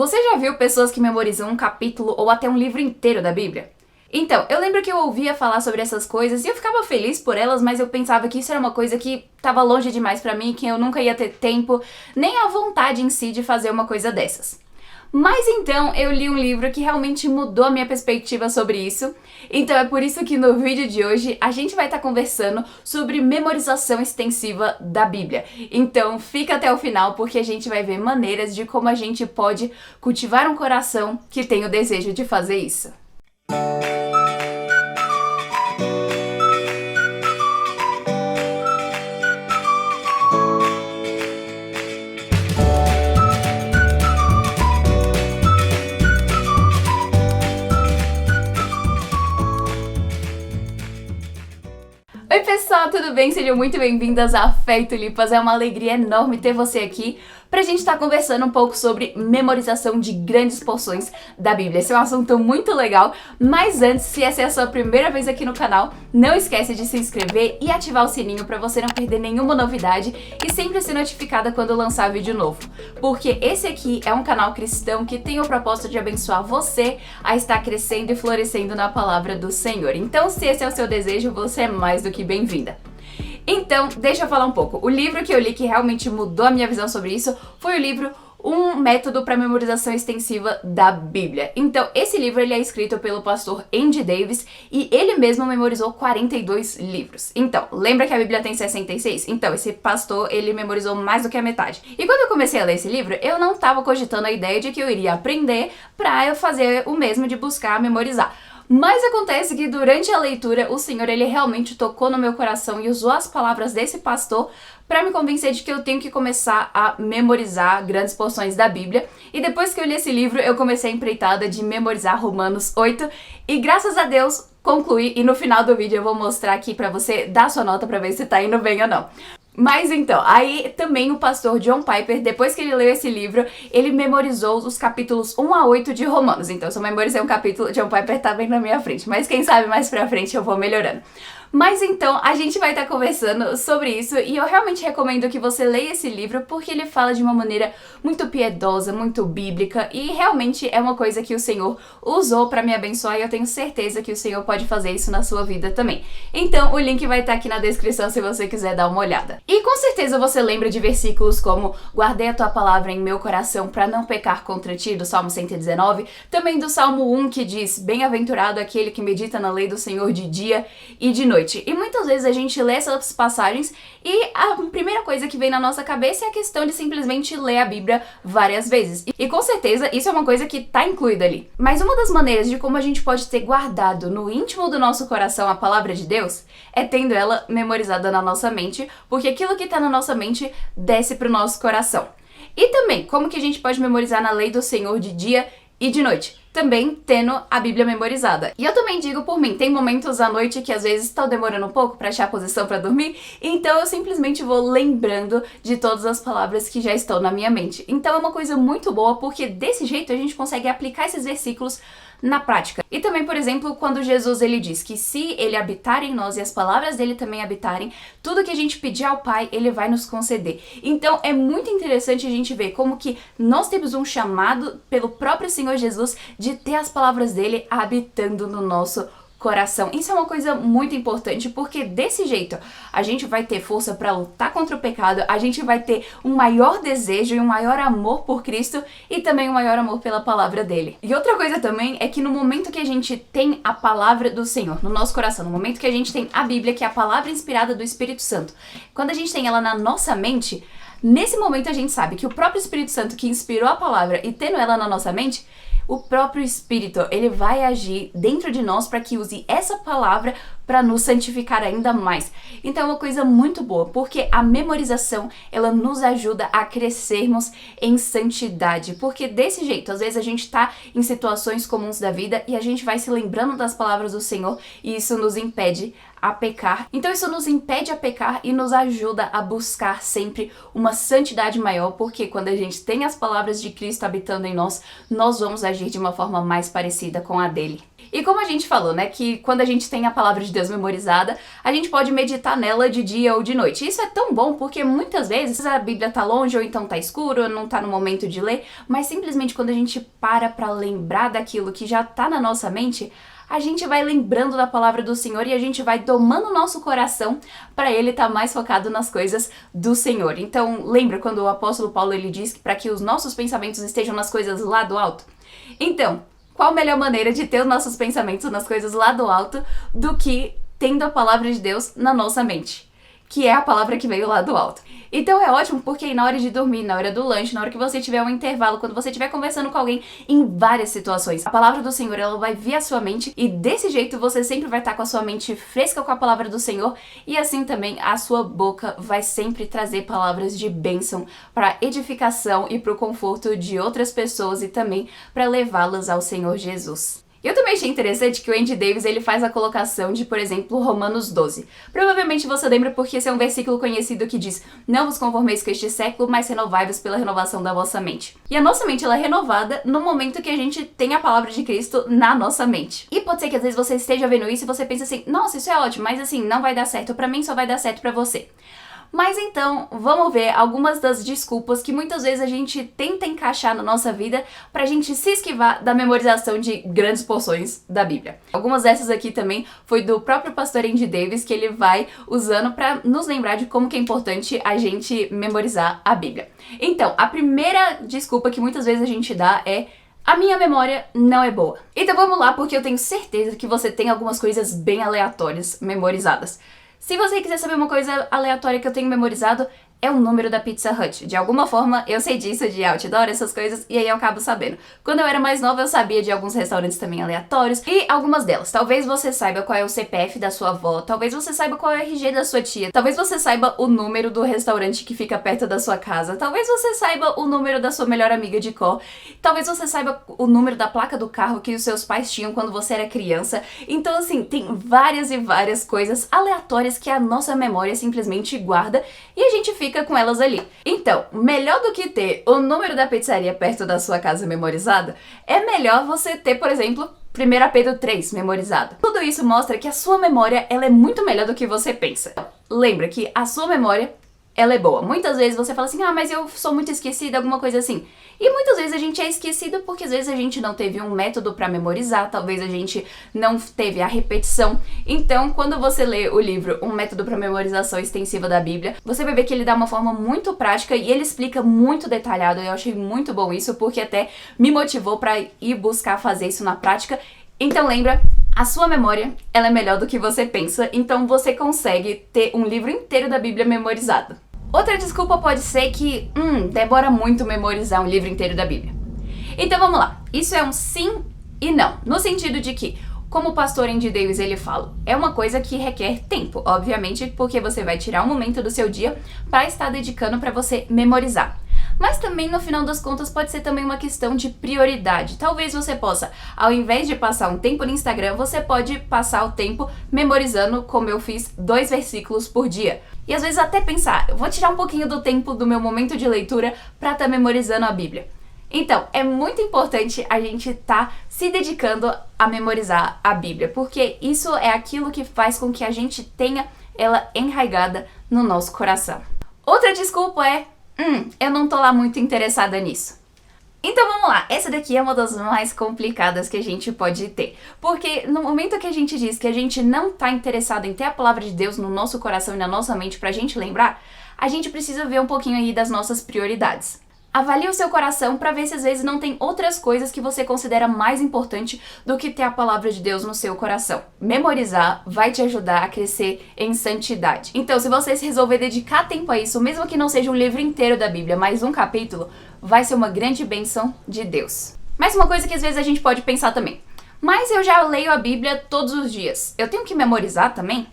Você já viu pessoas que memorizam um capítulo ou até um livro inteiro da Bíblia? Então, eu lembro que eu ouvia falar sobre essas coisas e eu ficava feliz por elas, mas eu pensava que isso era uma coisa que estava longe demais pra mim, que eu nunca ia ter tempo, nem a vontade em si de fazer uma coisa dessas. Mas então eu li um livro que realmente mudou a minha perspectiva sobre isso. Então é por isso que no vídeo de hoje a gente vai estar conversando sobre memorização extensiva da Bíblia. Então fica até o final porque a gente vai ver maneiras de como a gente pode cultivar um coração que tem o desejo de fazer isso. Oi pessoal, tudo bem? Sejam muito bem-vindas a Fé e Tulipas. É uma alegria enorme ter você aqui pra gente estar conversando um pouco sobre memorização de grandes porções da Bíblia. Esse é um assunto muito legal, mas antes, se essa é a sua primeira vez aqui no canal, não esquece de se inscrever e ativar o sininho pra você não perder nenhuma novidade e sempre ser notificada quando lançar vídeo novo. Porque esse aqui é um canal cristão que tem o propósito de abençoar você a estar crescendo e florescendo na palavra do Senhor. Então, se esse é o seu desejo, você é mais do que bem-vinda. Então, deixa eu falar um pouco. O livro que eu li que realmente mudou a minha visão sobre isso foi o livro Um Método para Memorização Extensiva da Bíblia. Então, esse livro ele é escrito pelo pastor Andy Davis e ele mesmo memorizou 42 livros. Então, lembra que a Bíblia tem 66? Então, esse pastor, ele memorizou mais do que a metade. E quando eu comecei a ler esse livro, eu não estava cogitando a ideia de que eu iria aprender para eu fazer o mesmo de buscar memorizar. Mas acontece que durante a leitura, o Senhor ele realmente tocou no meu coração e usou as palavras desse pastor para me convencer de que eu tenho que começar a memorizar grandes porções da Bíblia. E depois que eu li esse livro, eu comecei a empreitada de memorizar Romanos 8 e graças a Deus concluí. E no final do vídeo eu vou mostrar aqui para você dar sua nota para ver se tá indo bem ou não. Mas então, aí também o pastor John Piper, depois que ele leu esse livro, ele memorizou os capítulos 1 a 8 de Romanos. Então, se eu memorizei um capítulo, John Piper tá bem na minha frente. Mas quem sabe mais pra frente eu vou melhorando. Mas então, a gente vai estar conversando sobre isso e eu realmente recomendo que você leia esse livro porque ele fala de uma maneira muito piedosa, muito bíblica e realmente é uma coisa que o Senhor usou para me abençoar e eu tenho certeza que o Senhor pode fazer isso na sua vida também. Então, o link vai estar aqui na descrição se você quiser dar uma olhada. E com certeza você lembra de versículos como guardei a tua palavra em meu coração para não pecar contra ti, do Salmo 119, também do Salmo 1 que diz bem-aventurado aquele que medita na lei do Senhor de dia e de noite. E muitas vezes a gente lê essas passagens e a primeira coisa que vem na nossa cabeça é a questão de simplesmente ler a Bíblia várias vezes. E com certeza isso é uma coisa que tá incluída ali. Mas uma das maneiras de como a gente pode ter guardado no íntimo do nosso coração a palavra de Deus é tendo ela memorizada na nossa mente, porque aquilo que tá na nossa mente desce pro nosso coração. E também, como que a gente pode memorizar na lei do Senhor de dia e de noite? Também tendo a Bíblia memorizada. E eu também digo por mim, tem momentos à noite que às vezes estão demorando um pouco para achar a posição para dormir, então eu simplesmente vou lembrando de todas as palavras que já estão na minha mente. Então é uma coisa muito boa, porque desse jeito a gente consegue aplicar esses versículos na prática. E também, por exemplo, quando Jesus ele diz que se ele habitar em nós e as palavras dele também habitarem, tudo que a gente pedir ao Pai, ele vai nos conceder. Então é muito interessante a gente ver como que nós temos um chamado pelo próprio Senhor Jesus de ter as palavras dele habitando no nosso coração. Isso é uma coisa muito importante porque desse jeito a gente vai ter força para lutar contra o pecado, a gente vai ter um maior desejo e um maior amor por Cristo e também um maior amor pela palavra dele. E outra coisa também é que no momento que a gente tem a palavra do Senhor no nosso coração, no momento que a gente tem a Bíblia, que é a palavra inspirada do Espírito Santo, quando a gente tem ela na nossa mente, nesse momento a gente sabe que o próprio Espírito Santo que inspirou a palavra e tendo ela na nossa mente, o próprio Espírito, ele vai agir dentro de nós para que use essa palavra para nos santificar ainda mais. Então é uma coisa muito boa, porque a memorização, ela nos ajuda a crescermos em santidade, porque desse jeito, às vezes a gente tá em situações comuns da vida e a gente vai se lembrando das palavras do Senhor e isso nos impede a pecar. Então isso nos impede a pecar e nos ajuda a buscar sempre uma santidade maior, porque quando a gente tem as palavras de Cristo habitando em nós, nós vamos agir de uma forma mais parecida com a dele. E como a gente falou, né, que quando a gente tem a palavra de Deus memorizada, a gente pode meditar nela de dia ou de noite. Isso é tão bom porque muitas vezes a Bíblia tá longe ou então tá escuro, não tá no momento de ler, mas simplesmente quando a gente para pra lembrar daquilo que já tá na nossa mente, a gente vai lembrando da palavra do Senhor e a gente vai domando o nosso coração para ele estar mais focado nas coisas do Senhor. Então, lembra quando o apóstolo Paulo ele diz que para que os nossos pensamentos estejam nas coisas lá do alto? Então, qual a melhor maneira de ter os nossos pensamentos nas coisas lá do alto do que tendo a palavra de Deus na nossa mente? Que é a palavra que veio lá do alto. Então é ótimo porque aí na hora de dormir, na hora do lanche, na hora que você tiver um intervalo, quando você estiver conversando com alguém, em várias situações, a palavra do Senhor ela vai vir à sua mente e desse jeito você sempre vai estar com a sua mente fresca com a palavra do Senhor e assim também a sua boca vai sempre trazer palavras de bênção para edificação e para o conforto de outras pessoas e também para levá-las ao Senhor Jesus. Eu também achei interessante que o Andy Davis ele faz a colocação de, por exemplo, Romanos 12. Provavelmente você lembra porque esse é um versículo conhecido que diz: não vos conformeis com este século, mas renovai-vos pela renovação da vossa mente. E a nossa mente ela é renovada no momento que a gente tem a palavra de Cristo na nossa mente. E pode ser que às vezes você esteja vendo isso e você pensa assim: nossa, isso é ótimo, mas assim, não vai dar certo pra mim, só vai dar certo pra você. Mas então, vamos ver algumas das desculpas que muitas vezes a gente tenta encaixar na nossa vida pra gente se esquivar da memorização de grandes porções da Bíblia. Algumas dessas aqui também foi do próprio pastor Andy Davis que ele vai usando pra nos lembrar de como que é importante a gente memorizar a Bíblia. Então, a primeira desculpa que muitas vezes a gente dá é: a minha memória não é boa. Então vamos lá, porque eu tenho certeza que você tem algumas coisas bem aleatórias memorizadas. Se você quiser saber uma coisa aleatória que eu tenho memorizado, é o número da Pizza Hut. De alguma forma, eu sei disso de outdoor, essas coisas, e aí eu acabo sabendo. Quando eu era mais nova, eu sabia de alguns restaurantes também aleatórios, e algumas delas. Talvez você saiba qual é o CPF da sua avó, talvez você saiba qual é o RG da sua tia, talvez você saiba o número do restaurante que fica perto da sua casa, talvez você saiba o número da sua melhor amiga de cor, talvez você saiba o número da placa do carro que os seus pais tinham quando você era criança. Então, assim, tem várias e várias coisas aleatórias que a nossa memória simplesmente guarda, e a gente fica com elas ali. Então, melhor do que ter o número da pizzaria perto da sua casa memorizado, é melhor você ter, por exemplo, 1 Pedro 3 memorizado. Tudo isso mostra que a sua memória ela é muito melhor do que você pensa. Lembra que a sua memória ela é boa. Muitas vezes você fala assim: ah, mas eu sou muito esquecida, alguma coisa assim. E muitas vezes a gente é esquecida porque às vezes a gente não teve um método para memorizar, talvez a gente não teve a repetição. Então, quando você lê o livro Um Método para Memorização Extensiva da Bíblia, você vai ver que ele dá uma forma muito prática e ele explica muito detalhado. Eu achei muito bom isso porque até me motivou para ir buscar fazer isso na prática. Então lembra, a sua memória ela é melhor do que você pensa, então você consegue ter um livro inteiro da Bíblia memorizado. Outra desculpa pode ser que, demora muito memorizar um livro inteiro da Bíblia. Então vamos lá, isso é um sim e não, no sentido de que, como o pastor Andy Davis ele fala, é uma coisa que requer tempo, obviamente, porque você vai tirar um momento do seu dia para estar dedicando para você memorizar. Mas também, no final das contas, pode ser também uma questão de prioridade. Talvez você possa, ao invés de passar um tempo no Instagram, você pode passar o tempo memorizando, como eu fiz, 2 versículos por dia. E às vezes até pensar, eu vou tirar um pouquinho do tempo do meu momento de leitura para estar memorizando a Bíblia. Então, é muito importante a gente estar se dedicando a memorizar a Bíblia, porque isso é aquilo que faz com que a gente tenha ela enraizada no nosso coração. Outra desculpa é: eu não tô lá muito interessada nisso. Então vamos lá, essa daqui é uma das mais complicadas que a gente pode ter. Porque no momento que a gente diz que a gente não tá interessado em ter a palavra de Deus no nosso coração e na nossa mente pra gente lembrar, a gente precisa ver um pouquinho aí das nossas prioridades. Avalie o seu coração para ver se às vezes não tem outras coisas que você considera mais importante do que ter a palavra de Deus no seu coração. Memorizar vai te ajudar a crescer em santidade. Então, se você se resolver dedicar tempo a isso, mesmo que não seja um livro inteiro da Bíblia, mas um capítulo, vai ser uma grande bênção de Deus. Mas uma coisa que às vezes a gente pode pensar também: mas eu já leio a Bíblia todos os dias, eu tenho que memorizar também?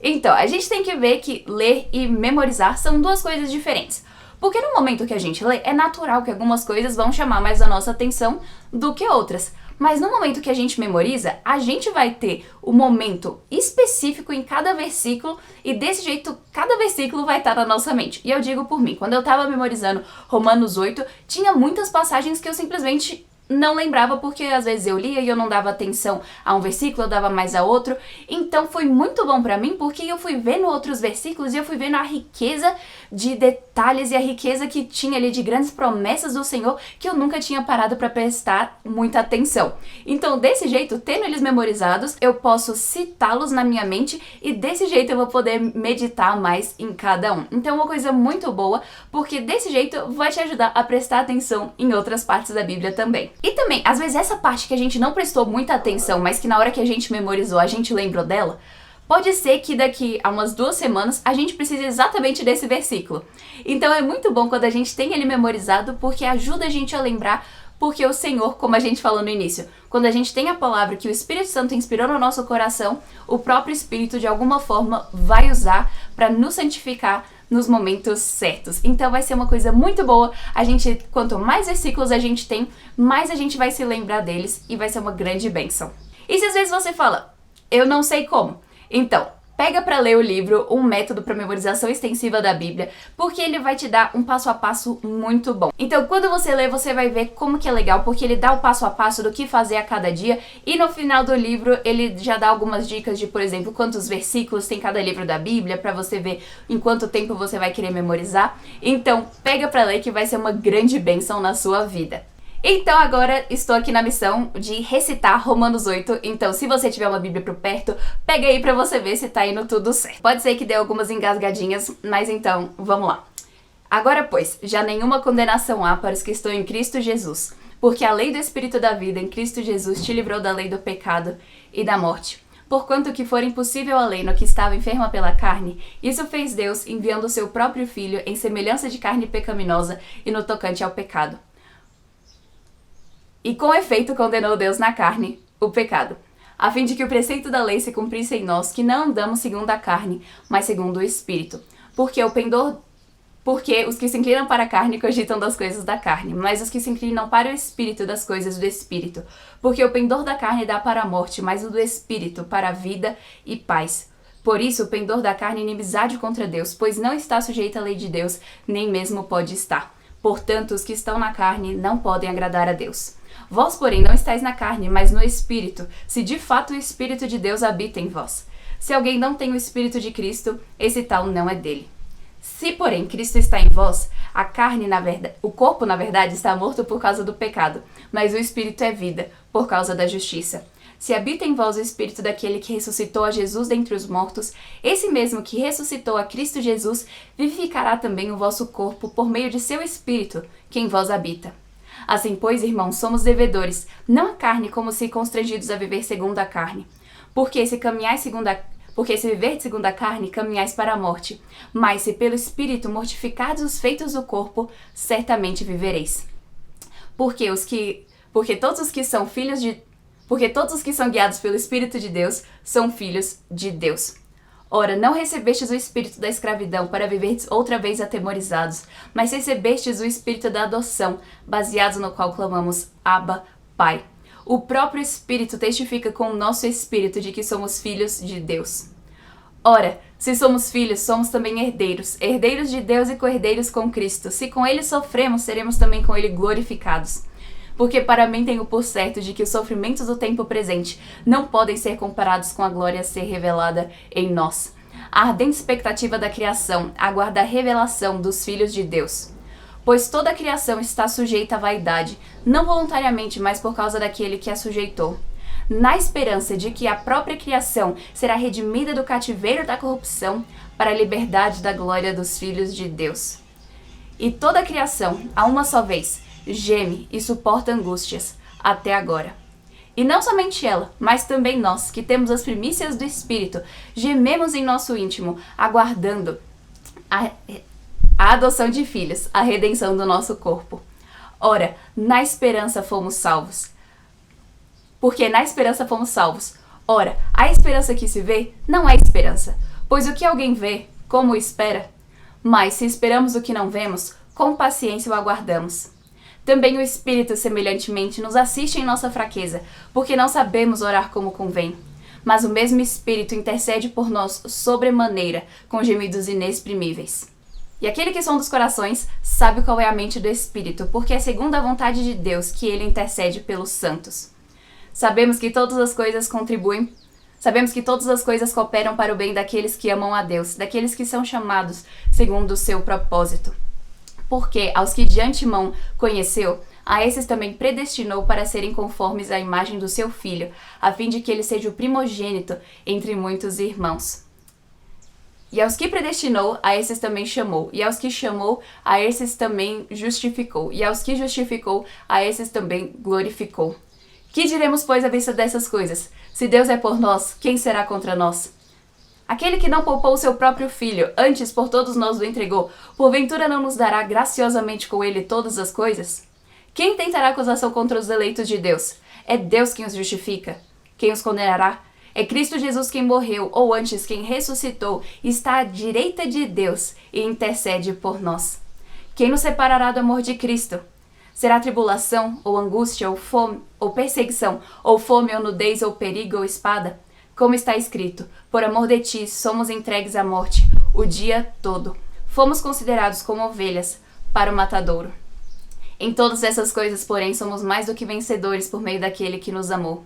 Então, a gente tem que ver que ler e memorizar são duas coisas diferentes. Porque no momento que a gente lê, é natural que algumas coisas vão chamar mais a nossa atenção do que outras. Mas no momento que a gente memoriza, a gente vai ter o momento específico em cada versículo e desse jeito, cada versículo vai estar na nossa mente. E eu digo por mim, quando eu estava memorizando Romanos 8, tinha muitas passagens que eu simplesmente não lembrava porque às vezes eu lia e eu não dava atenção a um versículo, eu dava mais a outro. Então foi muito bom pra mim porque eu fui vendo outros versículos e eu fui vendo a riqueza de detalhes e a riqueza que tinha ali de grandes promessas do Senhor que eu nunca tinha parado pra prestar muita atenção. Então desse jeito, tendo eles memorizados, eu posso citá-los na minha mente e desse jeito eu vou poder meditar mais em cada um. Então é uma coisa muito boa porque desse jeito vai te ajudar a prestar atenção em outras partes da Bíblia também. E também, às vezes essa parte que a gente não prestou muita atenção, mas que na hora que a gente memorizou, a gente lembrou dela, pode ser que daqui a umas 2 semanas a gente precise exatamente desse versículo. Então é muito bom quando a gente tem ele memorizado, porque ajuda a gente a lembrar, porque o Senhor, como a gente falou no início, quando a gente tem a palavra que o Espírito Santo inspirou no nosso coração, o próprio Espírito de alguma forma vai usar para nos santificar nos momentos certos. Então vai ser uma coisa muito boa. Quanto mais versículos a gente tem, mais a gente vai se lembrar deles e vai ser uma grande bênção. E se às vezes você fala, eu não sei como, então pega para ler o livro Um Método para Memorização Extensiva da Bíblia, porque ele vai te dar um passo a passo muito bom. Então, quando você lê, você vai ver como que é legal, porque ele dá o passo a passo do que fazer a cada dia, e no final do livro ele já dá algumas dicas de, por exemplo, quantos versículos tem cada livro da Bíblia, para você ver em quanto tempo você vai querer memorizar. Então, pega para ler que vai ser uma grande bênção na sua vida. Então agora estou aqui na missão de recitar Romanos 8, então se você tiver uma Bíblia por perto, pega aí pra você ver se tá indo tudo certo. Pode ser que dê algumas engasgadinhas, mas então, vamos lá. Agora pois, já nenhuma condenação há para os que estão em Cristo Jesus, porque a lei do Espírito da vida em Cristo Jesus te livrou da lei do pecado e da morte. Porquanto que for impossível a lei no que estava enferma pela carne, isso fez Deus enviando o seu próprio Filho em semelhança de carne pecaminosa e no tocante ao pecado. E com efeito condenou Deus na carne o pecado, a fim de que o preceito da lei se cumprisse em nós, que não andamos segundo a carne, mas segundo o Espírito. Porque os que se inclinam para a carne cogitam das coisas da carne, mas os que se inclinam para o Espírito das coisas do Espírito. Porque o pendor da carne dá para a morte, mas o do Espírito para a vida e paz. Por isso, o pendor da carne é inimizade contra Deus, pois não está sujeito à lei de Deus, nem mesmo pode estar. Portanto, os que estão na carne não podem agradar a Deus. Vós, porém, não estáis na carne, mas no Espírito, se de fato o Espírito de Deus habita em vós. Se alguém não tem o Espírito de Cristo, esse tal não é dele. Se, porém, Cristo está em vós, o corpo, na verdade, está morto por causa do pecado, mas o Espírito é vida, por causa da justiça. Se habita em vós o Espírito daquele que ressuscitou a Jesus dentre os mortos, esse mesmo que ressuscitou a Cristo Jesus, vivificará também o vosso corpo por meio de seu Espírito, que em vós habita. Assim, pois, irmãos, somos devedores, não à carne como se constrangidos a viver segundo a carne. Porque se viver segundo a carne, caminhais para a morte. Mas se pelo Espírito mortificardes os feitos do corpo, certamente vivereis. Porque todos os que são guiados pelo Espírito de Deus são filhos de Deus. Ora, não recebestes o espírito da escravidão para viverdes outra vez atemorizados, mas recebestes o espírito da adoção, baseado no qual clamamos, Abba, Pai. O próprio Espírito testifica com o nosso espírito de que somos filhos de Deus. Ora, se somos filhos, somos também herdeiros, herdeiros de Deus e co-herdeiros com Cristo. Se com ele sofremos, seremos também com ele glorificados. Porque para mim tenho por certo de que os sofrimentos do tempo presente não podem ser comparados com a glória a ser revelada em nós. A ardente expectativa da criação aguarda a revelação dos filhos de Deus. Pois toda a criação está sujeita à vaidade, não voluntariamente, mas por causa daquele que a sujeitou. Na esperança de que a própria criação será redimida do cativeiro da corrupção para a liberdade da glória dos filhos de Deus. E toda a criação, a uma só vez, geme e suporta angústias, até agora. E não somente ela, mas também nós, que temos as primícias do Espírito, gememos em nosso íntimo, aguardando a adoção de filhos, a redenção do nosso corpo. Ora, na esperança fomos salvos. Porque na esperança fomos salvos. Ora, a esperança que se vê não é esperança, pois o que alguém vê, como o espera? Mas se esperamos o que não vemos, com paciência o aguardamos. Também o Espírito, semelhantemente, nos assiste em nossa fraqueza, porque não sabemos orar como convém. Mas o mesmo Espírito intercede por nós sobremaneira, com gemidos inexprimíveis. E aquele que sonda os corações sabe qual é a mente do Espírito, porque é segundo a vontade de Deus que ele intercede pelos santos. Sabemos que todas as coisas cooperam para o bem daqueles que amam a Deus, daqueles que são chamados segundo o seu propósito. Porque aos que de antemão conheceu, a esses também predestinou para serem conformes à imagem do seu Filho, a fim de que ele seja o primogênito entre muitos irmãos. E aos que predestinou, a esses também chamou. E aos que chamou, a esses também justificou. E aos que justificou, a esses também glorificou. Que diremos, pois, à vista dessas coisas? Se Deus é por nós, quem será contra nós? Aquele que não poupou o seu próprio Filho, antes por todos nós o entregou, porventura não nos dará graciosamente com ele todas as coisas? Quem tentará acusação contra os eleitos de Deus? É Deus quem os justifica. Quem os condenará? É Cristo Jesus quem morreu, ou antes quem ressuscitou, está à direita de Deus e intercede por nós. Quem nos separará do amor de Cristo? Será tribulação, ou angústia, ou fome, ou perseguição, ou fome, ou nudez, ou perigo, ou espada? Como está escrito, por amor de ti somos entregues à morte o dia todo. Fomos considerados como ovelhas para o matadouro. Em todas essas coisas, porém, somos mais do que vencedores por meio daquele que nos amou.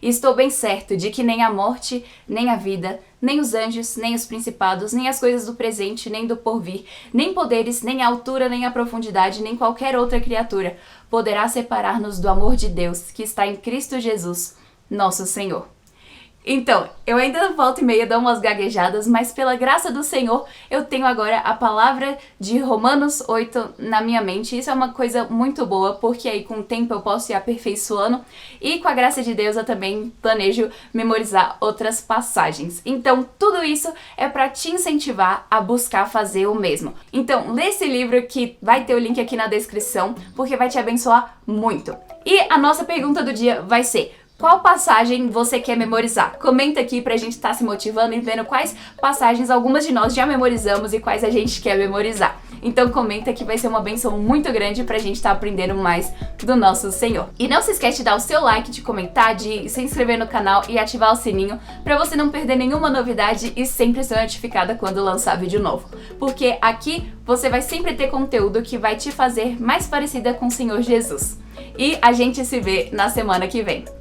E estou bem certo de que nem a morte, nem a vida, nem os anjos, nem os principados, nem as coisas do presente, nem do porvir, nem poderes, nem a altura, nem a profundidade, nem qualquer outra criatura poderá separar-nos do amor de Deus que está em Cristo Jesus, nosso Senhor. Então, eu ainda volta e meia dou umas gaguejadas, mas pela graça do Senhor, eu tenho agora a palavra de Romanos 8 na minha mente. Isso é uma coisa muito boa, porque aí com o tempo eu posso ir aperfeiçoando e com a graça de Deus eu também planejo memorizar outras passagens. Então, tudo isso é para te incentivar a buscar fazer o mesmo. Então, lê esse livro que vai ter o link aqui na descrição, porque vai te abençoar muito. E a nossa pergunta do dia vai ser: qual passagem você quer memorizar? Comenta aqui pra gente estar se motivando e vendo quais passagens algumas de nós já memorizamos e quais a gente quer memorizar. Então comenta que vai ser uma bênção muito grande pra gente estar aprendendo mais do nosso Senhor. E não se esquece de dar o seu like, de comentar, de se inscrever no canal e ativar o sininho pra você não perder nenhuma novidade e sempre ser notificada quando lançar vídeo novo. Porque aqui você vai sempre ter conteúdo que vai te fazer mais parecida com o Senhor Jesus. E a gente se vê na semana que vem.